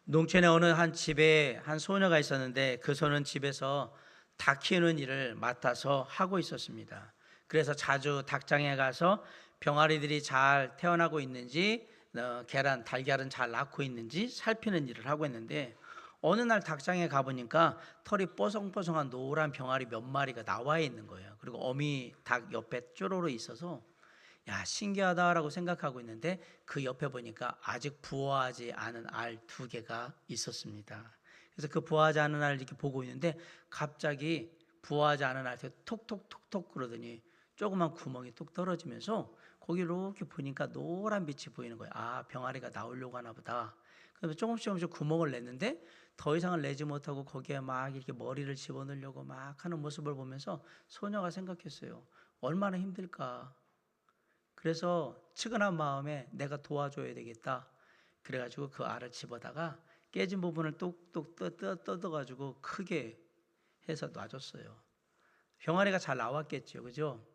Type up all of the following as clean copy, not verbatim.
농촌에 어느 한 집에 한 소녀가 있었는데 그 소는 집에서 닭 키우는 일을 맡아서 하고 있었습니다. 그래서 자주 닭장에 가서 병아리들이 잘 태어나고 있는지, 달걀은 잘 낳고 있는지 살피는 일을 하고 있는데, 어느 날 닭장에 가보니까 털이 뽀송뽀송한 노란 병아리 몇 마리가 나와 있는 거예요. 그리고 어미 닭 옆에 쪼로로 있어서 야, 신기하다라고 생각하고 있는데, 그 옆에 보니까 아직 부화하지 않은 알 두 개가 있었습니다. 그래서 그 부화하지 않은 알을 이렇게 보고 있는데, 갑자기 부화하지 않은 알에 톡톡톡톡 그러더니 조그만 구멍이 뚝 떨어지면서 거기로 이렇게 보니까 노란 빛이 보이는 거예요. 아, 병아리가 나오려고 하나 보다. 그래서 조금씩 구멍을 냈는데 더 이상을 내지 못하고 거기에 막 이렇게 머리를 집어넣으려고 막 하는 모습을 보면서 소녀가 생각했어요. 얼마나 힘들까. 그래서 측은한 마음에 내가 도와줘야 되겠다. 그래가지고 그 알을 집어다가 깨진 부분을 뚝뚝 뜯어가지고 크게 해서 놔줬어요. 병아리가 잘 나왔겠죠, 그죠?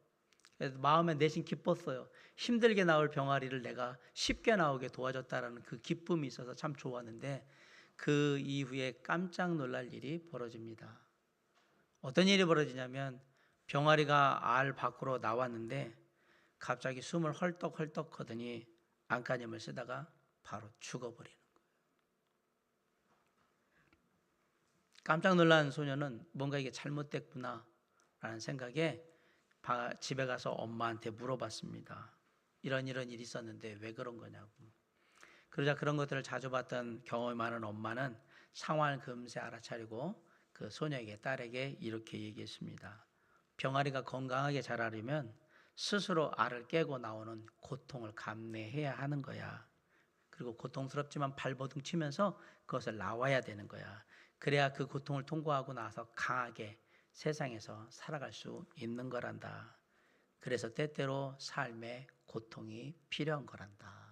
그래서 마음에 내심 기뻤어요. 힘들게 나올 병아리를 내가 쉽게 나오게 도와줬다라는 그 기쁨이 있어서 참 좋았는데, 그 이후에 깜짝 놀랄 일이 벌어집니다. 어떤 일이 벌어지냐면, 병아리가 알 밖으로 나왔는데 갑자기 숨을 헐떡헐떡 하더니 안간힘을 쓰다가 바로 죽어버리는 거예요. 깜짝 놀란 소녀는 뭔가 이게 잘못됐구나 라는 생각에 집에 가서 엄마한테 물어봤습니다. 이런 일이 있었는데 왜 그런 거냐고. 그러자 그런 것들을 자주 봤던 경험이 많은 엄마는 상황을 금세 알아차리고 그 소녀에게, 딸에게 이렇게 얘기했습니다. 병아리가 건강하게 자라려면 스스로 알을 깨고 나오는 고통을 감내해야 하는 거야. 그리고 고통스럽지만 발버둥 치면서 그것을 나와야 되는 거야. 그래야 그 고통을 통과하고 나서 강하게 세상에서 살아갈 수 있는 거란다. 그래서 때때로 삶에 고통이 필요한 거란다.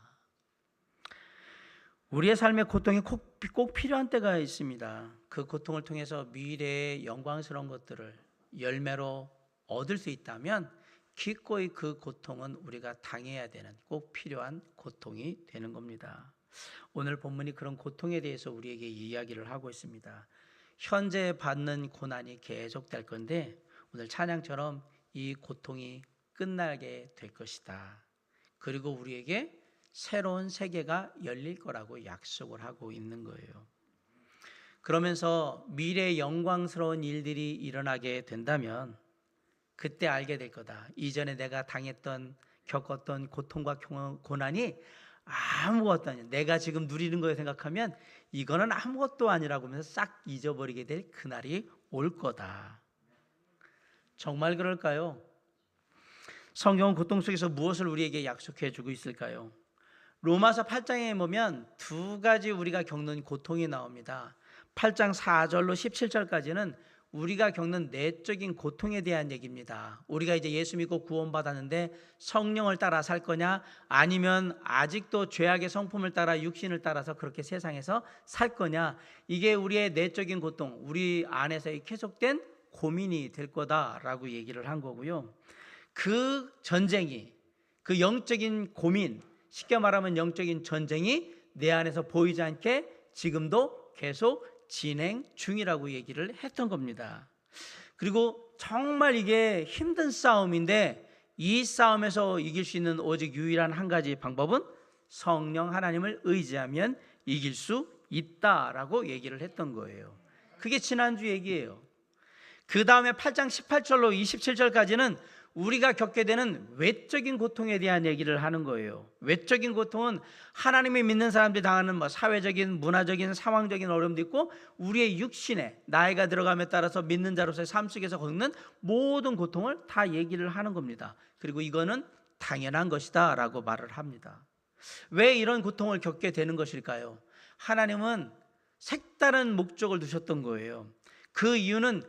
우리의 삶에 고통이 꼭 필요한 때가 있습니다. 그 고통을 통해서 미래의 영광스러운 것들을 열매로 얻을 수 있다면 기꺼이 그 고통은 우리가 당해야 되는 꼭 필요한 고통이 되는 겁니다. 오늘 본문이 그런 고통에 대해서 우리에게 이야기를 하고 있습니다. 현재 받는 고난이 계속될 건데 오늘 찬양처럼 이 고통이 끝나게 될 것이다. 그리고 우리에게 새로운 세계가 열릴 거라고 약속을 하고 있는 거예요. 그러면서 미래의 영광스러운 일들이 일어나게 된다면 그때 알게 될 거다. 이전에 내가 겪었던 고통과 고난이 아무것도 아니야. 내가 지금 누리는 거에 생각하면 이거는 아무것도 아니라고 하면서 싹 잊어버리게 될 그날이 올 거다. 정말 그럴까요? 성경은 고통 속에서 무엇을 우리에게 약속해 주고 있을까요? 로마서 8장에 보면 두 가지 우리가 겪는 고통이 나옵니다. 8장 4절로 17절까지는 우리가 겪는 내적인 고통에 대한 얘기입니다. 우리가 이제 예수 믿고 구원받았는데 성령을 따라 살 거냐, 아니면 아직도 죄악의 성품을 따라 육신을 따라서 그렇게 세상에서 살 거냐, 이게 우리의 내적인 고통, 우리 안에서의 계속된 고민이 될 거다라고 얘기를 한 거고요. 그 전쟁이, 그 영적인 고민, 쉽게 말하면 영적인 전쟁이 내 안에서 보이지 않게 지금도 계속 진행 중이라고 얘기를 했던 겁니다. 그리고 정말 이게 힘든 싸움인데 이 싸움에서 이길 수 있는 오직 유일한 한 가지 방법은 성령 하나님을 의지하면 이길 수 있다라고 얘기를 했던 거예요. 그게 지난주 얘기예요. 그 다음에 8장 18절로 27절까지는 우리가 겪게 되는 외적인 고통에 대한 얘기를 하는 거예요. 외적인 고통은 하나님을 믿는 사람들이 당하는 사회적인, 문화적인, 상황적인 어려움도 있고 우리의 육신에 나이가 들어감에 따라서 믿는 자로서의 삶 속에서 겪는 모든 고통을 다 얘기를 하는 겁니다. 그리고 이거는 당연한 것이다 라고 말을 합니다. 왜 이런 고통을 겪게 되는 것일까요? 하나님은 색다른 목적을 두셨던 거예요. 그 이유는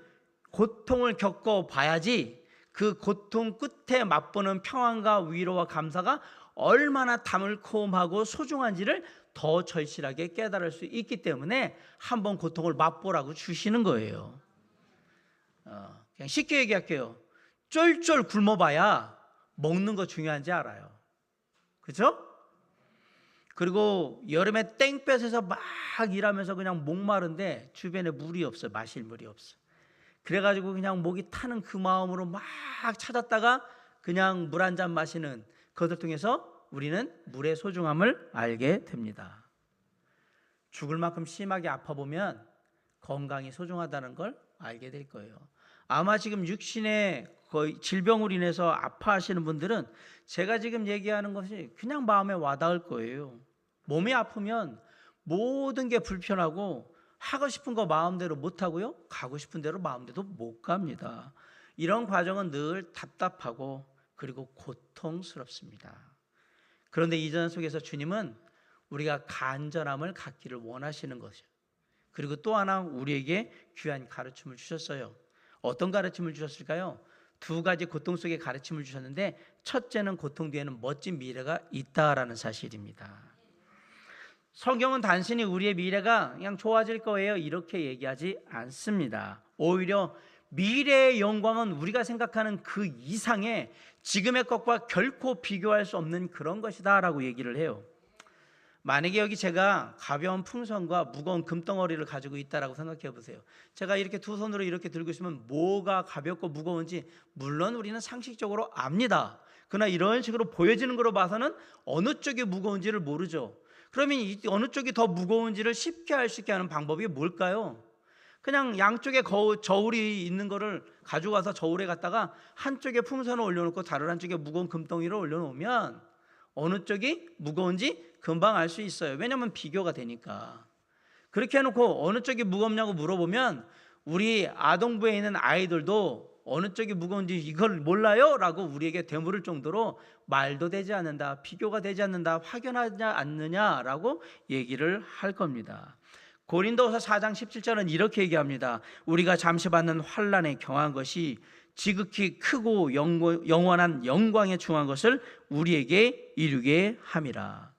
고통을 겪어봐야지 그 고통 끝에 맛보는 평안과 위로와 감사가 얼마나 담을코움하고 소중한지를 더 절실하게 깨달을 수 있기 때문에 한번 고통을 맛보라고 주시는 거예요. 그냥 쉽게 얘기할게요. 쫄쫄 굶어봐야 먹는 거 중요한지 알아요. 그렇죠? 그리고 여름에 땡볕에서 막 일하면서 그냥 목마른데 주변에 물이 없어, 마실 물이 없어. 그래가지고 그냥 목이 타는 그 마음으로 막 찾았다가 그냥 물 한 잔 마시는 그것을 통해서 우리는 물의 소중함을 알게 됩니다. 죽을 만큼 심하게 아파 보면 건강이 소중하다는 걸 알게 될 거예요. 아마 지금 육신의 거의 질병으로 인해서 아파하시는 분들은 제가 지금 얘기하는 것이 그냥 마음에 와닿을 거예요. 몸이 아프면 모든 게 불편하고 하고 싶은 거 마음대로 못 하고요, 가고 싶은 대로 마음대로 못 갑니다. 이런 과정은 늘 답답하고 그리고 고통스럽습니다. 그런데 이 전 속에서 주님은 우리가 간절함을 갖기를 원하시는 것이요. 그리고 또 하나 우리에게 귀한 가르침을 주셨어요. 어떤 가르침을 주셨을까요? 두 가지 고통 속에 가르침을 주셨는데, 첫째는 고통 뒤에는 멋진 미래가 있다라는 사실입니다. 성경은 단순히 우리의 미래가 그냥 좋아질 거예요 이렇게 얘기하지 않습니다. 오히려 미래의 영광은 우리가 생각하는 그 이상의 지금의 것과 결코 비교할 수 없는 그런 것이다 라고 얘기를 해요. 만약에 여기 제가 가벼운 풍선과 무거운 금덩어리를 가지고 있다라고 생각해 보세요. 제가 이렇게 두 손으로 이렇게 들고 있으면 뭐가 가볍고 무거운지 물론 우리는 상식적으로 압니다. 그러나 이런 식으로 보여지는 거로 봐서는 어느 쪽이 무거운지를 모르죠. 그러면 어느 쪽이 더 무거운지를 쉽게 알 수 있게 하는 방법이 뭘까요? 그냥 양쪽에 저울이 있는 거를 가져가서 저울에 갖다가 한쪽에 풍선을 올려놓고 다른 한쪽에 무거운 금덩이를 올려놓으면 어느 쪽이 무거운지 금방 알 수 있어요. 왜냐하면 비교가 되니까. 그렇게 해놓고 어느 쪽이 무겁냐고 물어보면 우리 아동부에 있는 아이들도 어느 쪽이 무거운지 이걸 몰라요? 라고 우리에게 되물을 정도로 말도 되지 않는다, 비교가 되지 않는다, 확연하지 않느냐라고 얘기를 할 겁니다. 고린도후서 4장 17절은 이렇게 얘기합니다. 우리가 잠시 받는 환난에 경한 것이 지극히 크고 영원한 영광에 중한 것을 우리에게 이루게 함이라.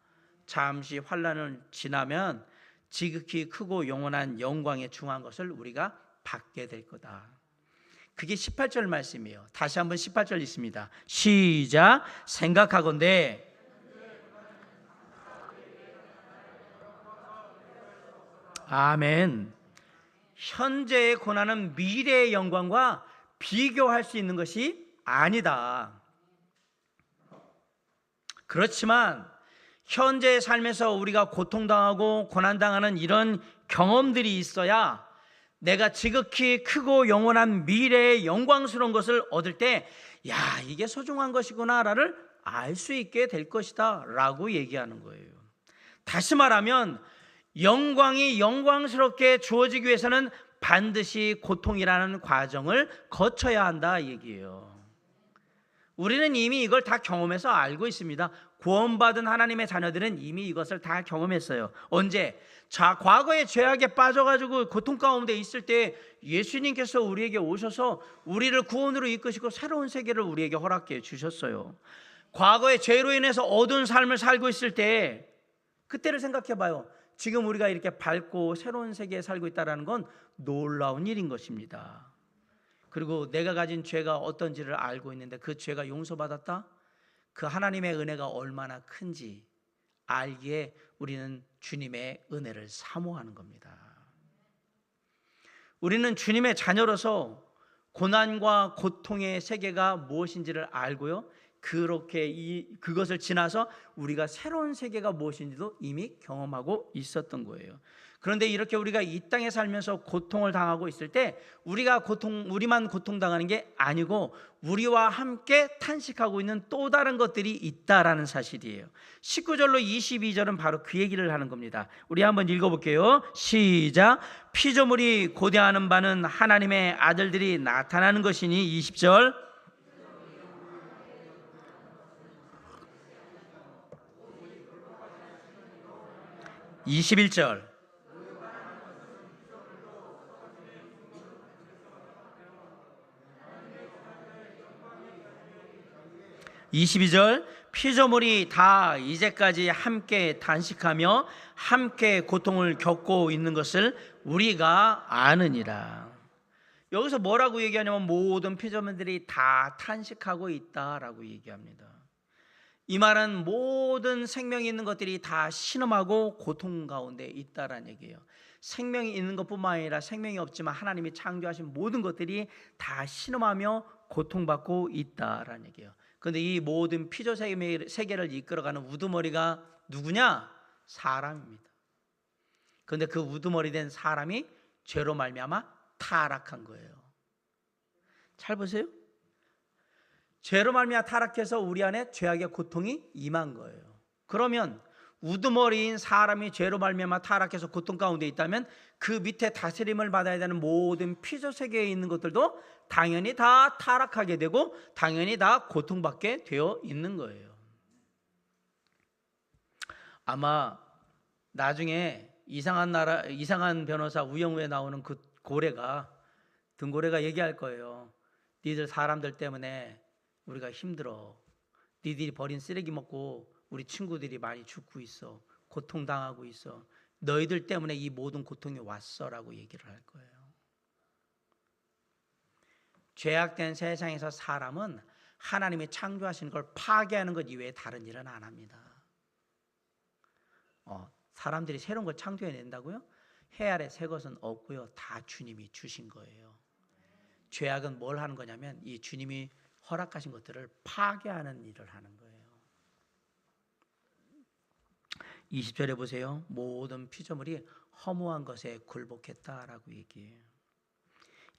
잠시 환난을 지나면 지극히 크고 영원한 영광에 중한 것을 우리가 받게 될 거다. 그게 18절 말씀이에요. 다시 한번 18절 있습니다. 시작. 생각하건대 아멘. 현재의 고난은 미래의 영광과 비교할 수 있는 것이 아니다. 그렇지만 현재의 삶에서 우리가 고통당하고 고난당하는 이런 경험들이 있어야 내가 지극히 크고 영원한 미래의 영광스러운 것을 얻을 때, 야, 이게 소중한 것이구나를 알 수 있게 될 것이다 라고 얘기하는 거예요. 다시 말하면 영광이 영광스럽게 주어지기 위해서는 반드시 고통이라는 과정을 거쳐야 한다 얘기예요. 우리는 이미 이걸 다 경험해서 알고 있습니다. 구원받은 하나님의 자녀들은 이미 이것을 다 경험했어요. 언제? 자, 과거에 죄악에 빠져가지고 고통 가운데 있을 때 예수님께서 우리에게 오셔서 우리를 구원으로 이끄시고 새로운 세계를 우리에게 허락해 주셨어요. 과거에 죄로 인해서 어두운 삶을 살고 있을 때 그때를 생각해 봐요. 지금 우리가 이렇게 밝고 새로운 세계에 살고 있다는 건 놀라운 일인 것입니다. 그리고 내가 가진 죄가 어떤지를 알고 있는데 그 죄가 용서받았다? 그 하나님의 은혜가 얼마나 큰지 알기에 우리는 주님의 은혜를 사모하는 겁니다. 우리는 주님의 자녀로서 고난과 고통의 세계가 무엇인지를 알고요, 그렇게 그것을 지나서 우리가 새로운 세계가 무엇인지도 이미 경험하고 있었던 거예요. 그런데 이렇게 우리가 이 땅에 살면서 고통을 당하고 있을 때 우리만 고통당하는 게 아니고 우리와 함께 탄식하고 있는 또 다른 것들이 있다라는 사실이에요. 19절로 22절은 바로 그 얘기를 하는 겁니다. 우리 한번 읽어볼게요. 시작. 피조물이 고대하는 바는 하나님의 아들들이 나타나는 것이니. 20절. 21절. 22절. 피조물이 다 이제까지 함께 단식하며 함께 고통을 겪고 있는 것을 우리가 아느니라. 여기서 뭐라고 얘기하냐면 모든 피조물들이 다 탄식하고 있다라고 얘기합니다. 이 말은 모든 생명이 있는 것들이 다 신음하고 고통 가운데 있다라는 얘기예요. 생명이 있는 것뿐만 아니라 생명이 없지만 하나님이 창조하신 모든 것들이 다 신음하며 고통받고 있다라는 얘기예요. 그런데 이 모든 피조 세계를 이끌어가는 우두머리가 누구냐? 사람입니다. 그런데 그 우두머리 된 사람이 죄로 말미암아 타락한 거예요. 잘 보세요. 죄로 말미암아 타락해서 우리 안에 죄악의 고통이 임한 거예요. 그러면 우두머리인 사람이 죄로 말미암아 타락해서 고통 가운데 있다면 그 밑에 다스림을 받아야 되는 모든 피조 세계에 있는 것들도 당연히 다 타락하게 되고 당연히 다 고통받게 되어 있는 거예요. 아마 나중에 이상한 변호사 우영우에 나오는 그 등고래가 얘기할 거예요. 니들 사람들 때문에 우리가 힘들어. 니들이 버린 쓰레기 먹고 우리 친구들이 많이 죽고 있어. 고통당하고 있어. 너희들 때문에 이 모든 고통이 왔어라고 얘기를 할 거예요. 죄악된 세상에서 사람은 하나님이 창조하신 걸 파괴하는 것 이외에 다른 일은 안 합니다. 사람들이 새로운 걸 창조해낸다고요? 해 아래 새 것은 없고요. 다 주님이 주신 거예요. 죄악은 뭘 하는 거냐면 이 주님이 허락하신 것들을 파괴하는 일을 하는 거예요. 20절에 보세요. 모든 피조물이 허무한 것에 굴복했다라고 얘기해요.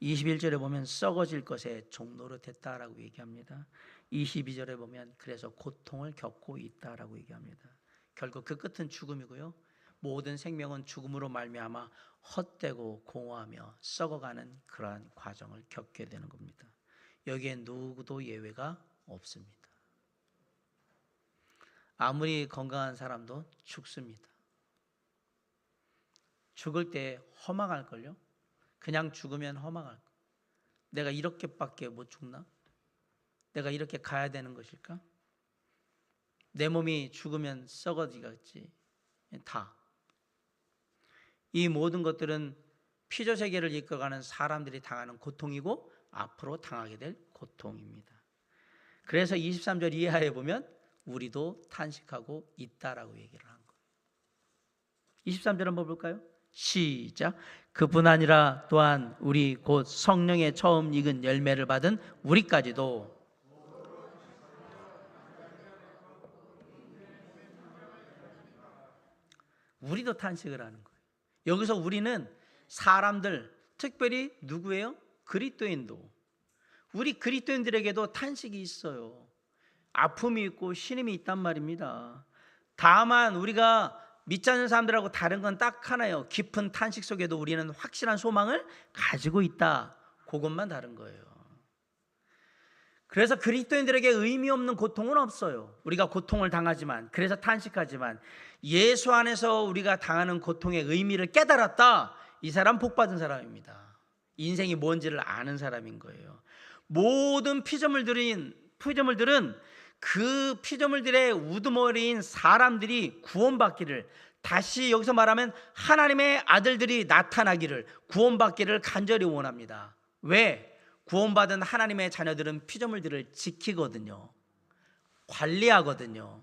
21절에 보면 썩어질 것에 종노릇했다라고 얘기합니다. 22절에 보면 그래서 고통을 겪고 있다라고 얘기합니다. 결국 그 끝은 죽음이고요. 모든 생명은 죽음으로 말미암아 헛되고 공허하며 썩어가는 그러한 과정을 겪게 되는 겁니다. 여기에 누구도 예외가 없습니다. 아무리 건강한 사람도 죽습니다. 죽을 때 허망할걸요? 그냥 죽으면 허망할 거예요. 내가 이렇게밖에 못 죽나? 내가 이렇게 가야 되는 것일까? 내 몸이 죽으면 썩어지겠지. 다. 이 모든 것들은 피조 세계를 이끌어가는 사람들이 당하는 고통이고 앞으로 당하게 될 고통입니다. 그래서 23절 이하에 보면 우리도 탄식하고 있다라고 얘기를 한 거예요. 23절 한번 볼까요? 시작. 그뿐 아니라 또한 우리 곧 성령의 처음 익은 열매를 받은 우리까지도 우리도 탄식을 하는 거예요. 여기서 우리는 사람들, 특별히 누구예요? 그리스도인도. 우리 그리스도인들에게도 탄식이 있어요. 아픔이 있고 신음이 있단 말입니다. 다만 우리가 믿지 않는 사람들하고 다른 건 딱 하나예요. 깊은 탄식 속에도 우리는 확실한 소망을 가지고 있다. 그것만 다른 거예요. 그래서 그리스도인들에게 의미 없는 고통은 없어요. 우리가 고통을 당하지만, 그래서 탄식하지만 예수 안에서 우리가 당하는 고통의 의미를 깨달았다. 이 사람 복받은 사람입니다. 인생이 뭔지를 아는 사람인 거예요. 모든 피조물들은 그 피조물들의 우두머리인 사람들이 구원받기를, 다시 여기서 말하면 하나님의 아들들이 나타나기를, 구원받기를 간절히 원합니다. 왜? 구원받은 하나님의 자녀들은 피조물들을 지키거든요. 관리하거든요.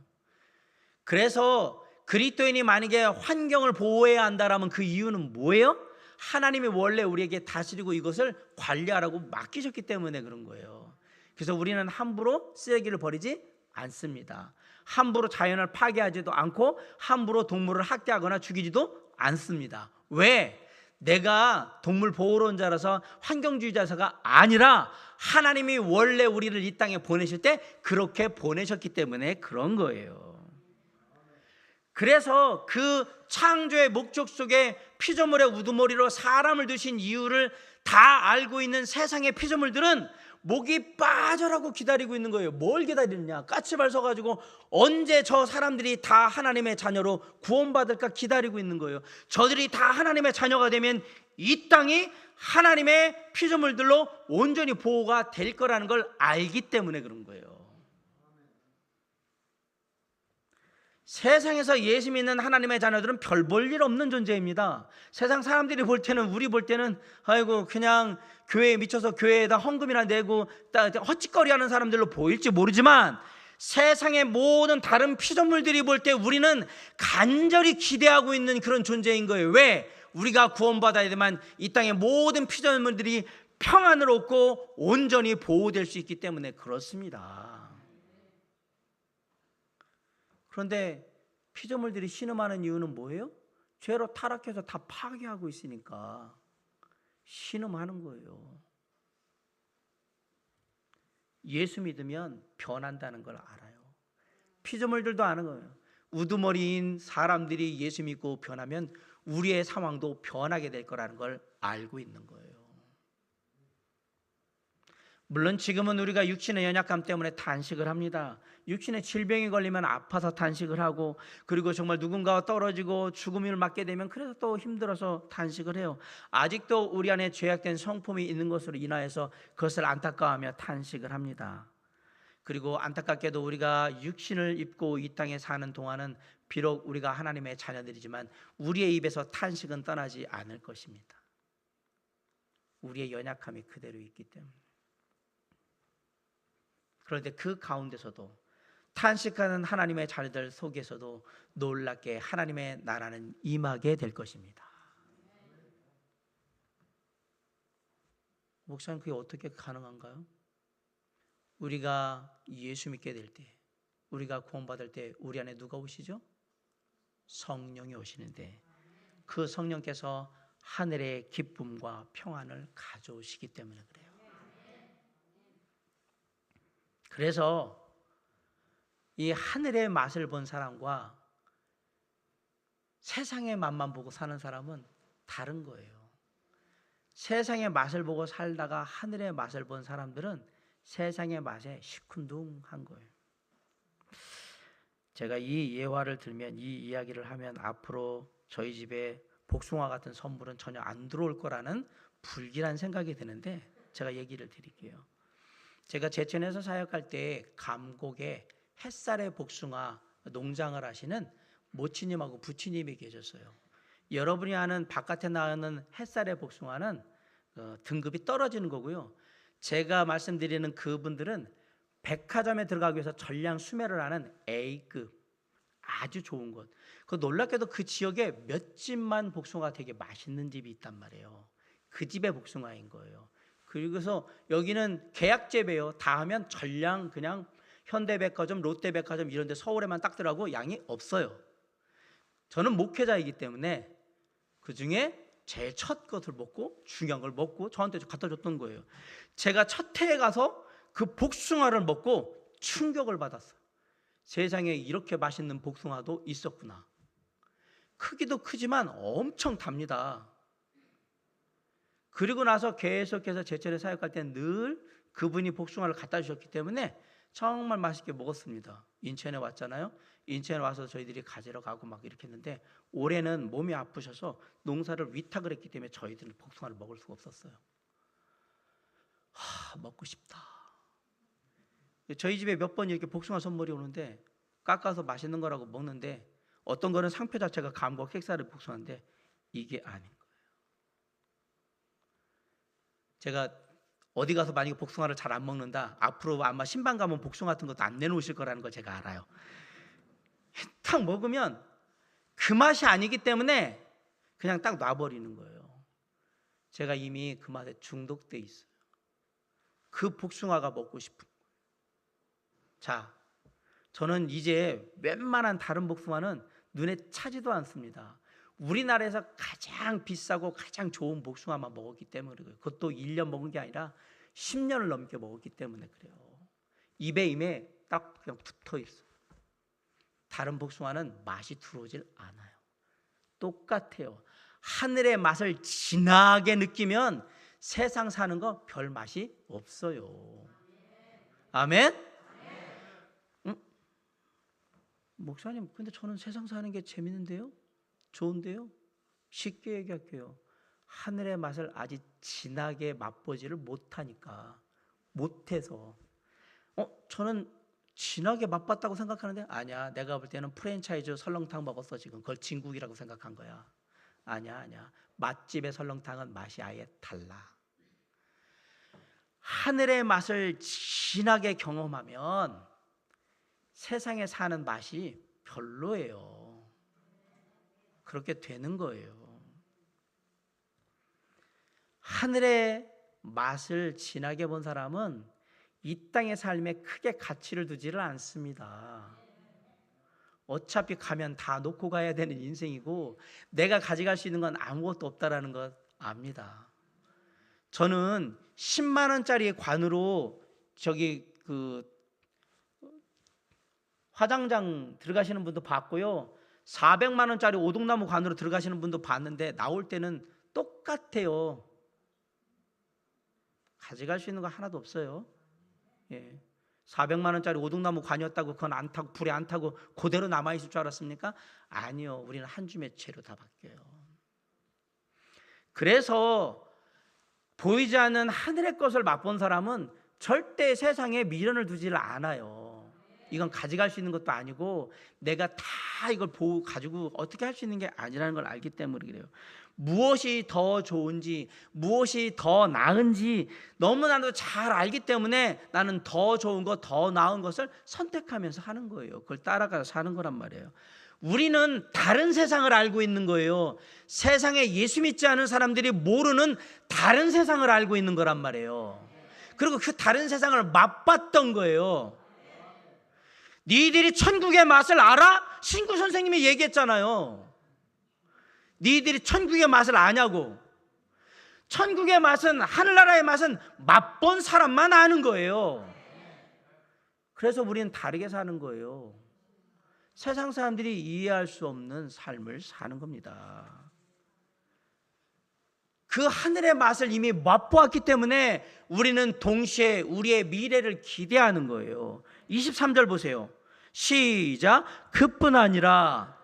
그래서 그리스도인이 만약에 환경을 보호해야 한다라면 그 이유는 뭐예요? 하나님이 원래 우리에게 다스리고 이것을 관리하라고 맡기셨기 때문에 그런 거예요. 그래서 우리는 함부로 쓰레기를 버리지 않습니다. 함부로 자연을 파괴하지도 않고 함부로 동물을 학대하거나 죽이지도 않습니다. 왜? 내가 동물 보호론자라서 환경주의자가 아니라 하나님이 원래 우리를 이 땅에 보내실 때 그렇게 보내셨기 때문에 그런 거예요. 그래서 그 창조의 목적 속에 피조물의 우두머리로 사람을 두신 이유를 다 알고 있는 세상의 피조물들은 목이 빠져라고 기다리고 있는 거예요. 뭘 기다리느냐? 까치발 서가지고 언제 저 사람들이 다 하나님의 자녀로 구원받을까 기다리고 있는 거예요. 저들이 다 하나님의 자녀가 되면 이 땅이 하나님의 피조물들로 온전히 보호가 될 거라는 걸 알기 때문에 그런 거예요. 세상에서 예수 믿는 하나님의 자녀들은 별 볼 일 없는 존재입니다. 세상 사람들이 볼 때는, 우리 볼 때는 아이고 그냥 교회에 미쳐서 교회에다 헌금이나 내고 헛짓거리하는 사람들로 보일지 모르지만 세상의 모든 다른 피조물들이 볼 때 우리는 간절히 기대하고 있는 그런 존재인 거예요. 왜? 우리가 구원받아야 되만 이 땅의 모든 피조물들이 평안을 얻고 온전히 보호될 수 있기 때문에 그렇습니다. 그런데 피조물들이 신음하는 이유는 뭐예요? 죄로 타락해서 다 파괴하고 있으니까 신음하는 거예요. 예수 믿으면 변한다는 걸 알아요. 피조물들도 아는 거예요. 우두머리인 사람들이 예수 믿고 변하면 우리의 상황도 변하게 될 거라는 걸 알고 있는 거예요. 물론 지금은 우리가 육신의 연약함 때문에 탄식을 합니다. 육신의 질병이 걸리면 아파서 탄식을 하고, 그리고 정말 누군가가 떨어지고 죽음을 맞게 되면 그래서 또 힘들어서 탄식을 해요. 아직도 우리 안에 죄악된 성품이 있는 것으로 인하여서 그것을 안타까워하며 탄식을 합니다. 그리고 안타깝게도 우리가 육신을 입고 이 땅에 사는 동안은 비록 우리가 하나님의 자녀들이지만 우리의 입에서 탄식은 떠나지 않을 것입니다. 우리의 연약함이 그대로 있기 때문에. 그런데 그 가운데서도 탄식하는 하나님의 자녀들 속에서도 놀랍게 하나님의 나라는 임하게 될 것입니다. 목사님, 그게 어떻게 가능한가요? 우리가 예수 믿게 될 때, 우리가 구원받을 때 우리 안에 누가 오시죠? 성령이 오시는데 그 성령께서 하늘의 기쁨과 평안을 가져오시기 때문에 그래요. 그래서 이 하늘의 맛을 본 사람과 세상의 맛만 보고 사는 사람은 다른 거예요. 세상의 맛을 보고 살다가 하늘의 맛을 본 사람들은 세상의 맛에 시큰둥한 거예요. 제가 이 예화를 들면, 이 이야기를 하면 앞으로 저희 집에 복숭아 같은 선물은 전혀 안 들어올 거라는 불길한 생각이 드는데 제가 얘기를 드릴게요. 제가 제천에서 사역할 때 감곡에 햇살의 복숭아 농장을 하시는 모치님하고 부치님이 계셨어요. 여러분이 아는 바깥에 나오는 햇살의 복숭아는 등급이 떨어지는 거고요. 제가 말씀드리는 그분들은 백화점에 들어가기 위해서 전량 수매를 하는 A급 아주 좋은 곳. 그 놀랍게도 그 지역에 몇 집만 복숭아가 되게 맛있는 집이 있단 말이에요. 그 집의 복숭아인 거예요. 그리고서 여기는 계약 재배요. 다 하면 전량 그냥 현대백화점, 롯데백화점 이런 데 서울에만 딱 들어가고 양이 없어요. 저는 목회자이기 때문에 그 중에 제일 첫 것을 먹고 중요한 걸 먹고 저한테 갖다 줬던 거예요. 제가 첫 해에 가서 그 복숭아를 먹고 충격을 받았어요. 세상에 이렇게 맛있는 복숭아도 있었구나. 크기도 크지만 엄청 답니다. 그리고 나서 계속해서 제철에 사역할 때는 늘 그분이 복숭아를 갖다 주셨기 때문에 정말 맛있게 먹었습니다. 인천에 왔잖아요. 인천에 와서 저희들이 가지러 가고 막 이렇게 했는데 올해는 몸이 아프셔서 농사를 위탁을 했기 때문에 저희들은 복숭아를 먹을 수가 없었어요. 먹고 싶다. 저희 집에 몇 번 이렇게 복숭아 선물이 오는데 깎아서 맛있는 거라고 먹는데 어떤 거는 상표 자체가 감곡 헥사르 복숭아인데 이게 아닌 거예요. 제가 어디 가서 만약에 복숭아를 잘 안 먹는다, 앞으로 아마 신방 가면 복숭아 같은 것도 안 내놓으실 거라는 걸 제가 알아요. 딱 먹으면 그 맛이 아니기 때문에 그냥 딱 놔버리는 거예요. 제가 이미 그 맛에 중독돼 있어요. 그 복숭아가 먹고 싶은 거예요. 자, 저는 이제 웬만한 다른 복숭아는 눈에 차지도 않습니다. 우리나라에서 가장 비싸고 가장 좋은 복숭아만 먹었기 때문에 그래요. 그것도 1년 먹은 게 아니라 10년을 넘게 먹었기 때문에 그래요. 입에 딱 그냥 붙어 있어요. 다른 복숭아는 맛이 들어오질 않아요. 똑같아요. 하늘의 맛을 진하게 느끼면 세상 사는 거 별 맛이 없어요. 아멘? 목사님, 근데 저는 세상 사는 게 재밌는데요? 좋은데요? 쉽게 얘기할게요. 하늘의 맛을 아직 진하게 맛보지를 못하니까. 못해서. 저는 진하게 맛봤다고 생각하는데 아니야. 내가 볼 때는 프랜차이즈 설렁탕 먹었어 지금. 그걸 진국이라고 생각한 거야. 아니야. 맛집의 설렁탕은 맛이 아예 달라. 하늘의 맛을 진하게 경험하면 세상에 사는 맛이 별로예요. 그렇게 되는 거예요. 하늘의 맛을 진하게 본 사람은 이 땅의 삶에 크게 가치를 두지를 않습니다. 어차피 가면 다 놓고 가야 되는 인생이고 내가 가져갈 수 있는 건 아무것도 없다라는 것 압니다. 저는 10만 원짜리 관으로 저기 화장장 들어가시는 분도 봤고요. 400만 원짜리 오동나무 관으로 들어가시는 분도 봤는데 나올 때는 똑같아요. 가져갈 수 있는 거 하나도 없어요. 400만 원짜리 오동나무 관이었다고 그건 안 타고 불에 안 타고 그대로 남아있을 줄 알았습니까? 아니요. 우리는 한 줌의 채로 다 바뀌어요. 그래서 보이지 않는 하늘의 것을 맛본 사람은 절대 세상에 미련을 두지를 않아요. 이건 가져갈 수 있는 것도 아니고 내가 다 이걸 보고 가지고 어떻게 할 수 있는 게 아니라는 걸 알기 때문에 그래요. 무엇이 더 좋은지, 무엇이 더 나은지 너무나도 잘 알기 때문에 나는 더 좋은 것, 더 나은 것을 선택하면서 하는 거예요. 그걸 따라가서 사는 거란 말이에요. 우리는 다른 세상을 알고 있는 거예요. 세상에 예수 믿지 않은 사람들이 모르는 다른 세상을 알고 있는 거란 말이에요. 그리고 그 다른 세상을 맛봤던 거예요. 니들이 천국의 맛을 알아? 신구 선생님이 얘기했잖아요. 니들이 천국의 맛을 아냐고. 천국의 맛은, 하늘나라의 맛은 맛본 사람만 아는 거예요. 그래서 우리는 다르게 사는 거예요. 세상 사람들이 이해할 수 없는 삶을 사는 겁니다. 그 하늘의 맛을 이미 맛보았기 때문에 우리는 동시에 우리의 미래를 기대하는 거예요. 23절 보세요. 시작. 그뿐 아니라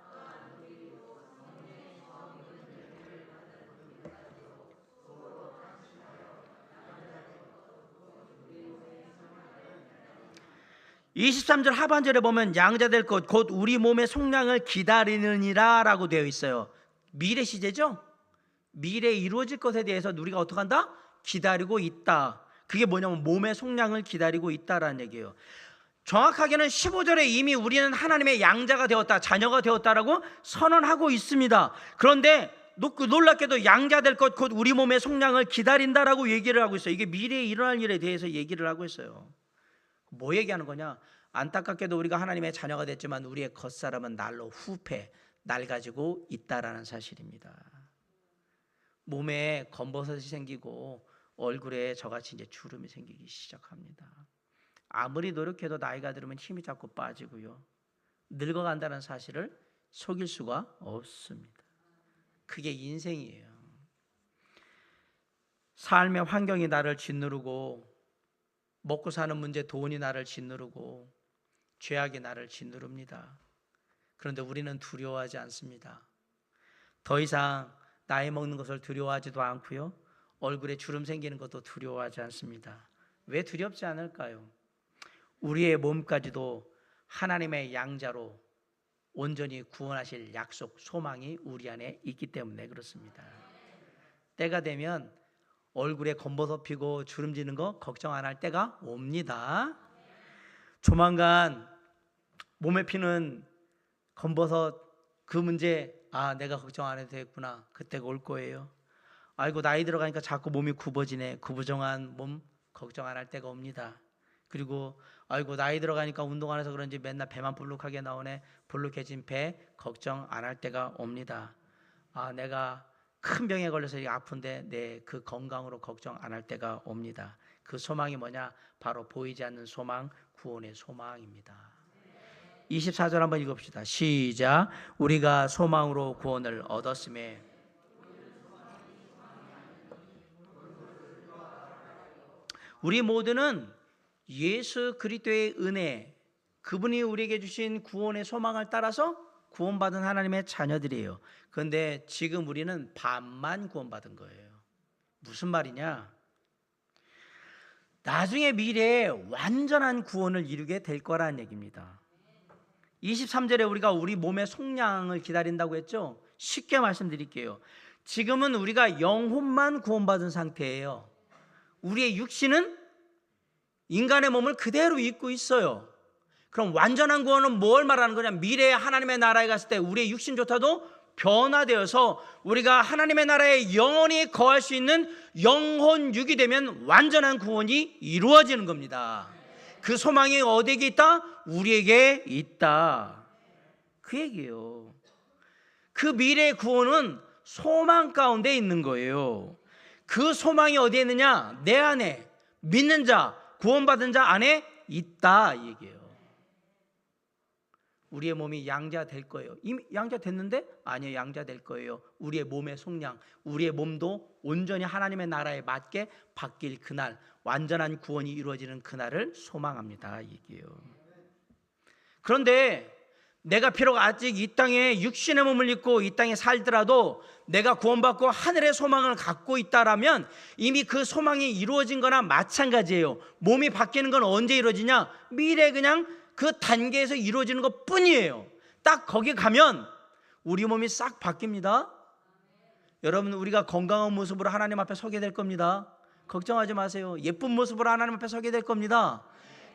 23절 하반절에 보면 양자될 것 곧 우리 몸의 속량을 기다리느니라 라고 되어 있어요. 미래 시제죠. 미래에 이루어질 것에 대해서 우리가 어떻게 한다? 기다리고 있다. 그게 뭐냐면 몸의 속량을 기다리고 있다라는 얘기예요. 정확하게는 15절에 이미 우리는 하나님의 양자가 되었다, 자녀가 되었다라고 선언하고 있습니다. 그런데 놀랍게도 양자될 것 곧 우리 몸의 속량을 기다린다라고 얘기를 하고 있어요. 이게 미래에 일어날 일에 대해서 얘기를 하고 있어요. 뭐 얘기하는 거냐? 안타깝게도 우리가 하나님의 자녀가 됐지만 우리의 겉사람은 날로 후패 낡아지고 있다라는 사실입니다. 몸에 검버섯이 생기고 얼굴에 저같이 이제 주름이 생기기 시작합니다. 아무리 노력해도 나이가 들으면 힘이 자꾸 빠지고요. 늙어간다는 사실을 속일 수가 없습니다. 그게 인생이에요. 삶의 환경이 나를 짓누르고 먹고 사는 문제, 돈이 나를 짓누르고 죄악이 나를 짓누릅니다. 그런데 우리는 두려워하지 않습니다. 더 이상 나이 먹는 것을 두려워하지도 않고요. 얼굴에 주름 생기는 것도 두려워하지 않습니다. 왜 두렵지 않을까요? 우리의 몸까지도 하나님의 양자로 온전히 구원하실 약속, 소망이 우리 안에 있기 때문에 그렇습니다. 때가 되면 얼굴에 검버섯 피고 주름지는 거 걱정 안 할 때가 옵니다. 조만간 몸에 피는 검버섯 그 문제, 내가 걱정 안 해도 되겠구나. 그때가 올 거예요. 아이고 나이 들어가니까 자꾸 몸이 굽어지네. 구부정한 몸 걱정 안 할 때가 옵니다. 그리고 아이고 나이 들어가니까 운동 안 해서 그런지 맨날 배만 불룩하게 나오네. 불룩해진 배 걱정 안 할 때가 옵니다. 내가 큰 병에 걸려서 아픈데 내 그 건강으로 걱정 안 할 때가 옵니다. 그 소망이 뭐냐? 바로 보이지 않는 소망, 구원의 소망입니다. 24절 한번 읽읍시다. 시작. 우리가 소망으로 구원을 얻었음에 우리 모두는 예수 그리스도의 은혜, 그분이 우리에게 주신 구원의 소망을 따라서 구원받은 하나님의 자녀들이에요. 그런데 지금 우리는 반만 구원받은 거예요. 무슨 말이냐? 나중에 미래에 완전한 구원을 이루게 될 거라는 얘기입니다. 23절에 우리가 우리 몸의 속량을 기다린다고 했죠? 쉽게 말씀드릴게요. 지금은 우리가 영혼만 구원받은 상태예요. 우리의 육신은 인간의 몸을 그대로 입고 있어요. 그럼 완전한 구원은 뭘 말하는 거냐? 미래에 하나님의 나라에 갔을 때 우리의 육신조차도 변화되어서 우리가 하나님의 나라에 영원히 거할 수 있는 영혼육이 되면 완전한 구원이 이루어지는 겁니다. 그 소망이 어디에 있다? 우리에게 있다. 그 얘기예요. 그 미래의 구원은 소망 가운데 있는 거예요. 그 소망이 어디에 있느냐? 내 안에, 믿는 자, 구원받은 자 안에 있다 이 얘기예요. 우리의 몸이 양자 될 거예요. 이미 양자 됐는데? 아니요, 양자 될 거예요. 우리의 몸의 속량, 우리의 몸도 온전히 하나님의 나라에 맞게 바뀔 그날, 완전한 구원이 이루어지는 그날을 소망합니다 이 얘기예요. 그런데 내가 비록 아직 이 땅에 육신의 몸을 입고 이 땅에 살더라도 내가 구원받고 하늘의 소망을 갖고 있다라면 이미 그 소망이 이루어진 거나 마찬가지예요. 몸이 바뀌는 건 언제 이루어지냐? 미래에 그냥 그 단계에서 이루어지는 것 뿐이에요. 딱 거기 가면 우리 몸이 싹 바뀝니다. 여러분, 우리가 건강한 모습으로 하나님 앞에 서게 될 겁니다. 걱정하지 마세요. 예쁜 모습으로 하나님 앞에 서게 될 겁니다.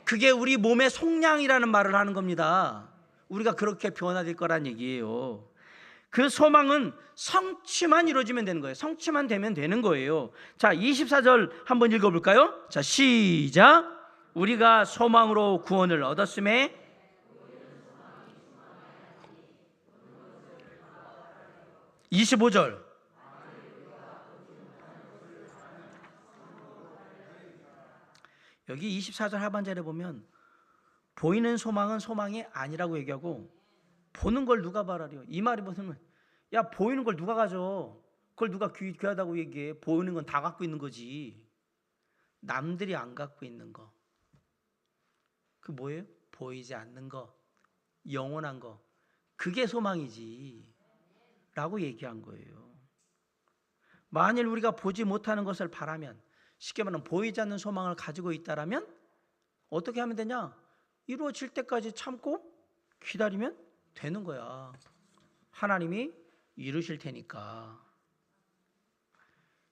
그게 우리 몸의 속량이라는 말을 하는 겁니다. 우리가 그렇게 변화될 거란 얘기예요. 그 소망은 성취만 이루어지면 되는 거예요. 성취만 되면 되는 거예요. 자, 24절 한번 읽어볼까요? 자, 시작. 우리가 소망으로 구원을 얻었음에 25절 여기 24절 하반절에 보면 보이는 소망은 소망이 아니라고 얘기하고 보는 걸 누가 바라려? 이 말이 보면 야, 보이는 걸 누가 가져? 그걸 누가 귀하다고 얘기해? 보이는 건 다 갖고 있는 거지. 남들이 안 갖고 있는 거. 그 뭐예요? 보이지 않는 거, 영원한 거. 그게 소망이지 라고 얘기한 거예요. 만일 우리가 보지 못하는 것을 바라면, 쉽게 말하면 보이지 않는 소망을 가지고 있다라면 어떻게 하면 되냐? 이루어질 때까지 참고 기다리면 되는 거야. 하나님이 이루실 테니까.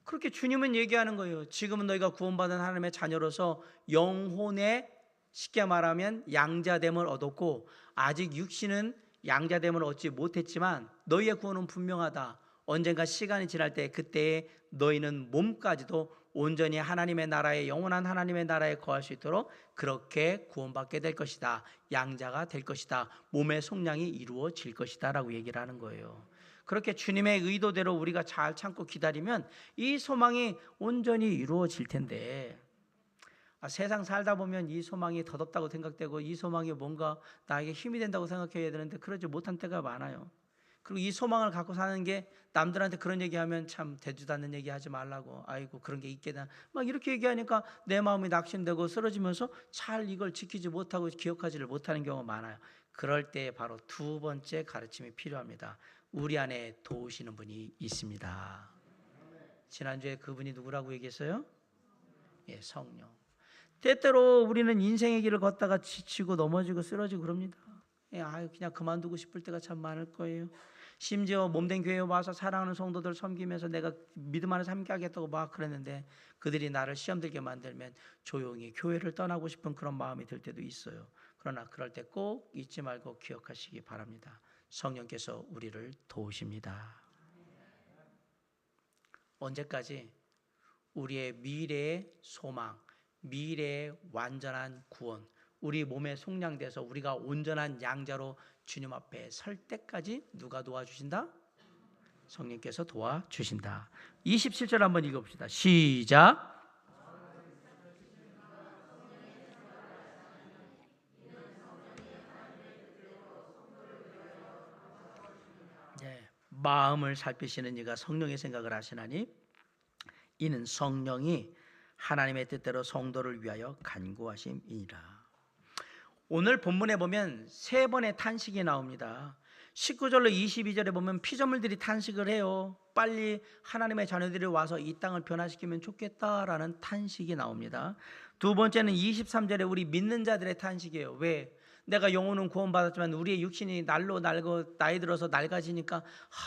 그렇게 주님은 얘기하는 거예요. 지금은 너희가 구원받은 하나님의 자녀로서 영혼의, 쉽게 말하면 양자됨을 얻었고 아직 육신은 양자됨을 얻지 못했지만 너희의 구원은 분명하다. 언젠가 시간이 지날 때 그때에 너희는 몸까지도 온전히 하나님의 나라에, 영원한 하나님의 나라에 거할 수 있도록 그렇게 구원받게 될 것이다. 양자가 될 것이다. 몸의 속량이 이루어질 것이다 라고 얘기를 하는 거예요. 그렇게 주님의 의도대로 우리가 잘 참고 기다리면 이 소망이 온전히 이루어질 텐데, 세상 살다 보면 이 소망이 덧없다고 생각되고 이 소망이 뭔가 나에게 힘이 된다고 생각해야 되는데 그러지 못한 때가 많아요. 그리고 이 소망을 갖고 사는 게 남들한테 그런 얘기하면 참 되지도 않는 얘기 하지 말라고, 아이고 그런 게 있겠다 막 이렇게 얘기하니까 내 마음이 낙심되고 쓰러지면서 잘 이걸 지키지 못하고 기억하지를 못하는 경우가 많아요. 그럴 때 바로 두 번째 가르침이 필요합니다. 우리 안에 도우시는 분이 있습니다. 지난주에 그분이 누구라고 얘기했어요? 예, 성령. 때때로 우리는 인생의 길을 걷다가 지치고 넘어지고 쓰러지고 그럽니다. 예, 그냥 그만두고 싶을 때가 참 많을 거예요. 심지어 몸된 교회에 와서 사랑하는 성도들 섬기면서 내가 믿음 안에 삼게 하겠다고 막 그랬는데 그들이 나를 시험 들게 만들면 조용히 교회를 떠나고 싶은 그런 마음이 들 때도 있어요. 그러나 그럴 때 꼭 잊지 말고 기억하시기 바랍니다. 성령께서 우리를 도우십니다. 언제까지? 우리의 미래의 소망, 미래의 완전한 구원, 우리 몸에 속량돼서 우리가 온전한 양자로 주님 앞에 설 때까지 누가 도와주신다? 성령께서 도와주신다. 27절 한번 읽어봅시다. 시작. 네, 마음을 살피시는 이가 성령의 생각을 하시나니 이는 성령이 하나님의 뜻대로 성도를 위하여 간구하심이니라. 오늘 본문에 보면 세 번의 탄식이 나옵니다. 19절로 22절에 보면 피조물들이 탄식을 해요. 빨리 하나님의 자녀들이 와서 이 땅을 변화시키면 좋겠다라는 탄식이 나옵니다. 두 번째는 23절에 우리 믿는 자들의 탄식이에요. 왜? 내가 영혼은 구원받았지만 우리의 육신이 날로 날고 나이 들어서 낡아지니까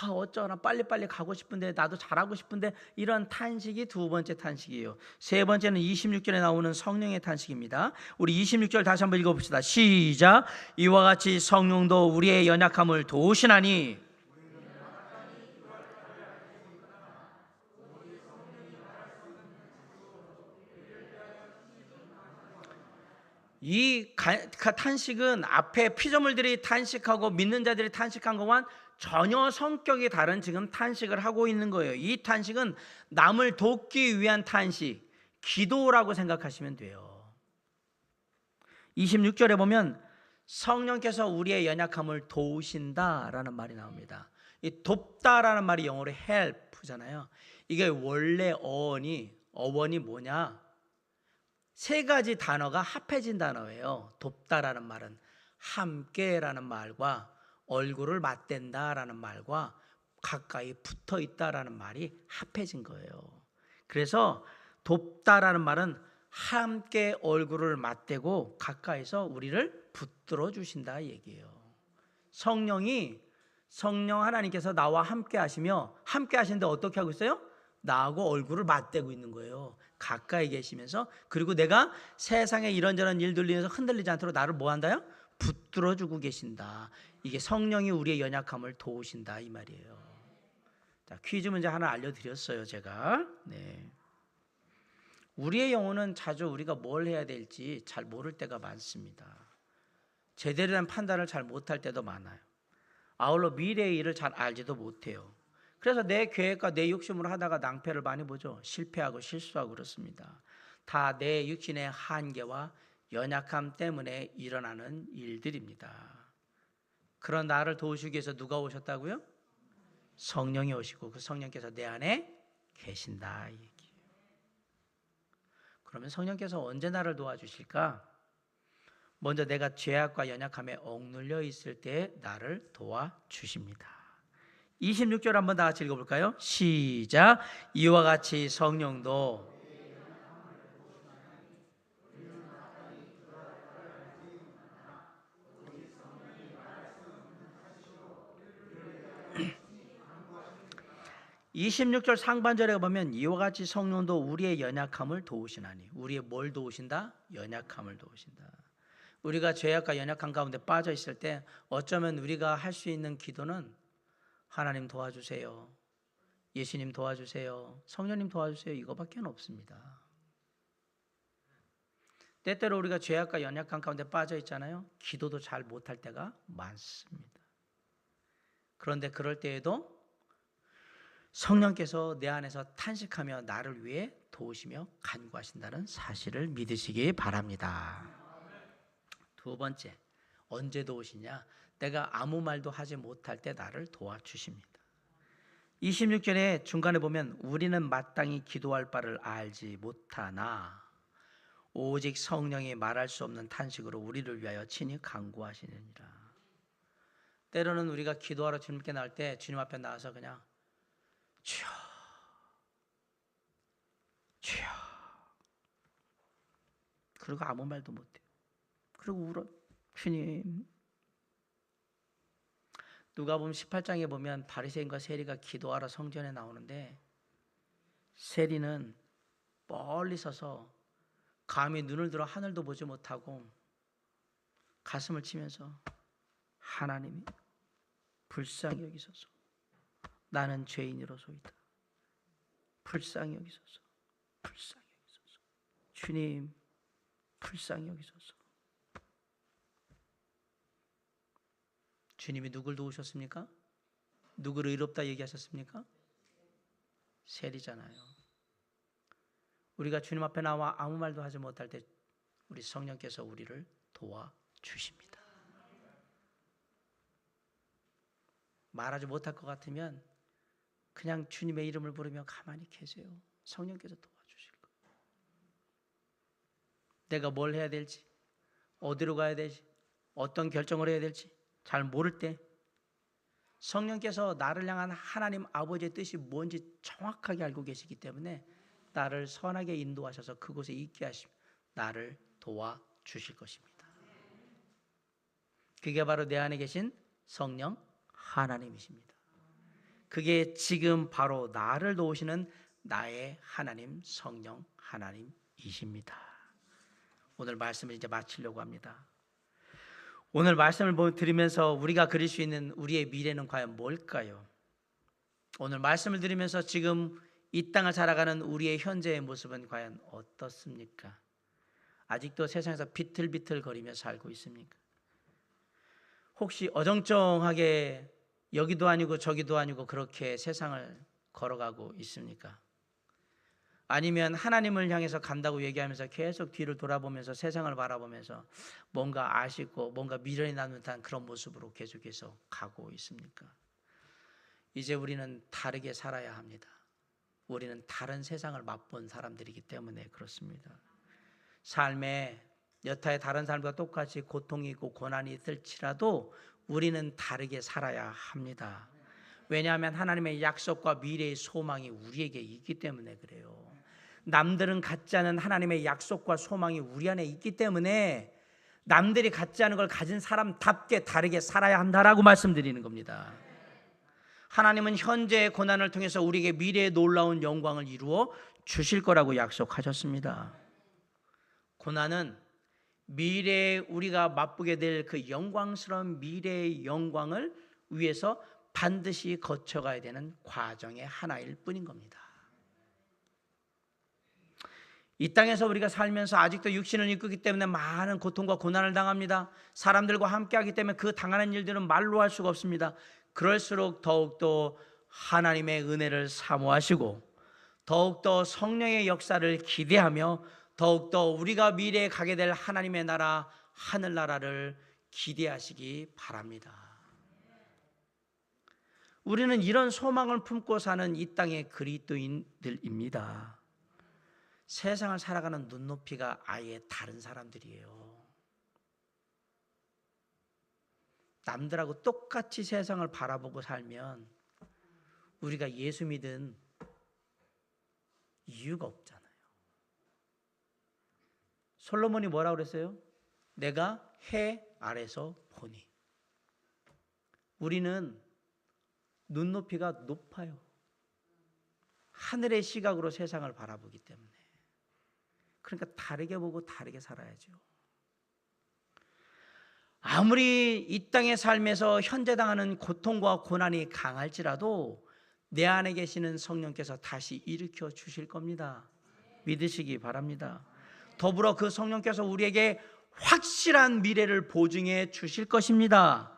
어쩌나 빨리빨리 가고 싶은데 나도 잘하고 싶은데, 이런 탄식이 두 번째 탄식이에요. 세 번째는 26절에 나오는 성령의 탄식입니다. 우리 26절 다시 한번 읽어봅시다. 시작. 이와 같이 성령도 우리의 연약함을 도우시나니. 이 탄식은 앞에 피조물들이 탄식하고 믿는 자들이 탄식한 것과는 전혀 성격이 다른 지금 탄식을 하고 있는 거예요. 이 탄식은 남을 돕기 위한 탄식, 기도라고 생각하시면 돼요. 26절에 보면 성령께서 우리의 연약함을 도우신다라는 말이 나옵니다. 이 돕다라는 말이 영어로 help잖아요. 이게 원래 어원이 뭐냐? 세 가지 단어가 합해진 단어예요. 돕다라는 말은 함께라는 말과 얼굴을 맞댄다라는 말과 가까이 붙어 있다라는 말이 합해진 거예요. 그래서 돕다라는 말은 함께 얼굴을 맞대고 가까이서 우리를 붙들어 주신다 얘기예요. 성령 하나님께서 나와 함께 하시며, 함께 하시는데 어떻게 하고 있어요? 나하고 얼굴을 맞대고 있는 거예요. 가까이 계시면서. 그리고 내가 세상에 이런저런 일들로 인해서 흔들리지 않도록 나를 뭐 한다요? 붙들어주고 계신다. 이게 성령이 우리의 연약함을 도우신다 이 말이에요. 자, 퀴즈 문제 하나 알려드렸어요 제가. 네. 우리의 영혼은 자주 우리가 뭘 해야 될지 잘 모를 때가 많습니다. 제대로 된 판단을 잘 못할 때도 많아요. 아울러 미래의 일을 잘 알지도 못해요. 그래서 내 계획과 내 욕심으로 하다가 낭패를 많이 보죠. 실패하고 실수하고 그렇습니다. 다 내 육신의 한계와 연약함 때문에 일어나는 일들입니다. 그런 나를 도우시기 위해서 누가 오셨다고요? 성령이 오시고 그 성령께서 내 안에 계신다 이 얘기예요. 그러면 성령께서 언제 나를 도와주실까? 먼저 내가 죄악과 연약함에 억눌려 있을 때 나를 도와주십니다. 26절 한번 다 같이 읽어볼까요? 시작. 이와 같이 성령도 (26절) 상반절에 보면 이와 같이 성령도 우리의 연약함을 도우시나니. 우리의 뭘 도우신다? 연약함을 도우신다. 우리가 죄악과 연약함 가운데 빠져 있을 때 어쩌면 우리가 할 수 있는 기도는 하나님 도와주세요, 예수님 도와주세요, 성령님 도와주세요, 이거밖에 없습니다. 때때로 우리가 죄악과 연약함 가운데 빠져 있잖아요. 기도도 잘 못할 때가 많습니다. 그런데 그럴 때에도 성령께서 내 안에서 탄식하며 나를 위해 도우시며 간구하신다는 사실을 믿으시기 바랍니다. 두 번째, 언제 도우시냐? 내가 아무 말도 하지 못할 때 나를 도와주십니다. 26절에 중간에 보면 우리는 마땅히 기도할 바를 알지 못하나 오직 성령이 말할 수 없는 탄식으로 우리를 위하여 친히 간구하시느니라. 때로는 우리가 기도하러 주님께 나올 때 주님 앞에 나와서 그냥 주여 주여 그리고 아무 말도 못해요. 그리고 울어. 주님. 누가복음 18장에 보면 바리새인과 세리가 기도하러 성전에 나오는데 세리는 멀리 서서 감히 눈을 들어 하늘도 보지 못하고 가슴을 치면서 하나님이 불쌍히 여기소서, 나는 죄인이로소이다. 불쌍히 여기소서, 불쌍히 여기소서. 주님 불쌍히 여기소서. 주님이 누굴 도우셨습니까? 누구를 의롭다 얘기하셨습니까? 세리잖아요. 우리가 주님 앞에 나와 아무 말도 하지 못할 때 우리 성령께서 우리를 도와주십니다. 말하지 못할 것 같으면 그냥 주님의 이름을 부르며 가만히 계세요. 성령께서 도와주실 거예요. 내가 뭘 해야 될지, 어디로 가야 될지, 어떤 결정을 해야 될지 잘 모를 때 성령께서 나를 향한 하나님 아버지의 뜻이 뭔지 정확하게 알고 계시기 때문에 나를 선하게 인도하셔서 그곳에 있게 하시며 나를 도와주실 것입니다. 그게 바로 내 안에 계신 성령 하나님이십니다. 그게 지금 바로 나를 도우시는 나의 하나님, 성령 하나님이십니다. 오늘 말씀을 이제 마치려고 합니다. 오늘 말씀을 들으면서 우리가 그릴 수 있는 우리의 미래는 과연 뭘까요? 오늘 말씀을 들으면서 지금 이 땅을 살아가는 우리의 현재의 모습은 과연 어떻습니까? 아직도 세상에서 비틀비틀 거리며 살고 있습니까? 혹시 어정쩡하게 여기도 아니고 저기도 아니고 그렇게 세상을 걸어가고 있습니까? 아니면 하나님을 향해서 간다고 얘기하면서 계속 뒤를 돌아보면서 세상을 바라보면서 뭔가 아쉽고 뭔가 미련이 나는 듯한 그런 모습으로 계속해서 가고 있습니까? 이제 우리는 다르게 살아야 합니다. 우리는 다른 세상을 맛본 사람들이기 때문에 그렇습니다. 삶에 여타의 다른 삶과 똑같이 고통이 있고 고난이 있을지라도 우리는 다르게 살아야 합니다. 왜냐하면 하나님의 약속과 미래의 소망이 우리에게 있기 때문에 그래요. 남들은 갖지 않은 하나님의 약속과 소망이 우리 안에 있기 때문에 남들이 갖지 않은 걸 가진 사람답게 다르게 살아야 한다라고 말씀드리는 겁니다. 하나님은 현재의 고난을 통해서 우리에게 미래의 놀라운 영광을 이루어 주실 거라고 약속하셨습니다. 고난은 미래에 우리가 맛보게 될 그 영광스러운 미래의 영광을 위해서 반드시 거쳐가야 되는 과정의 하나일 뿐인 겁니다. 이 땅에서 우리가 살면서 아직도 육신을 입고 있기 때문에 많은 고통과 고난을 당합니다. 사람들과 함께하기 때문에 그 당하는 일들은 말로 할 수가 없습니다. 그럴수록 더욱더 하나님의 은혜를 사모하시고 더욱더 성령의 역사를 기대하며 더욱더 우리가 미래에 가게 될 하나님의 나라, 하늘나라를 기대하시기 바랍니다. 우리는 이런 소망을 품고 사는 이 땅의 그리스도인들입니다. 세상을 살아가는 눈높이가 아예 다른 사람들이에요. 남들하고 똑같이 세상을 바라보고 살면 우리가 예수 믿은 이유가 없잖아요. 솔로몬이 뭐라고 그랬어요? 내가 해 아래서 보니. 우리는 눈높이가 높아요. 하늘의 시각으로 세상을 바라보기 때문에. 그러니까 다르게 보고 다르게 살아야죠. 아무리 이 땅의 삶에서 현재 당하는 고통과 고난이 강할지라도 내 안에 계시는 성령께서 다시 일으켜 주실 겁니다. 믿으시기 바랍니다. 더불어 그 성령께서 우리에게 확실한 미래를 보증해 주실 것입니다.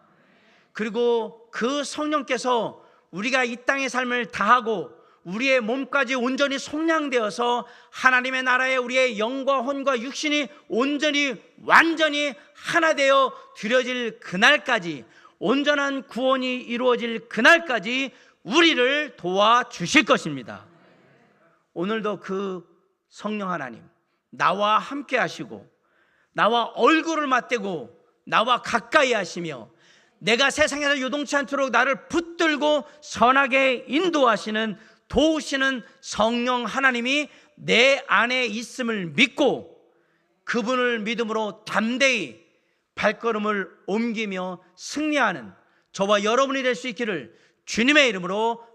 그리고 그 성령께서 우리가 이 땅의 삶을 다하고 우리의 몸까지 온전히 속량되어서 하나님의 나라에 우리의 영과 혼과 육신이 온전히 완전히 하나 되어 드려질 그날까지, 온전한 구원이 이루어질 그날까지 우리를 도와주실 것입니다. 오늘도 그 성령 하나님 나와 함께 하시고 나와 얼굴을 맞대고 나와 가까이 하시며 내가 세상에서 요동치 않도록 나를 붙들고 선하게 인도하시는 도우시는 성령 하나님이 내 안에 있음을 믿고 그분을 믿음으로 담대히 발걸음을 옮기며 승리하는 저와 여러분이 될 수 있기를 주님의 이름으로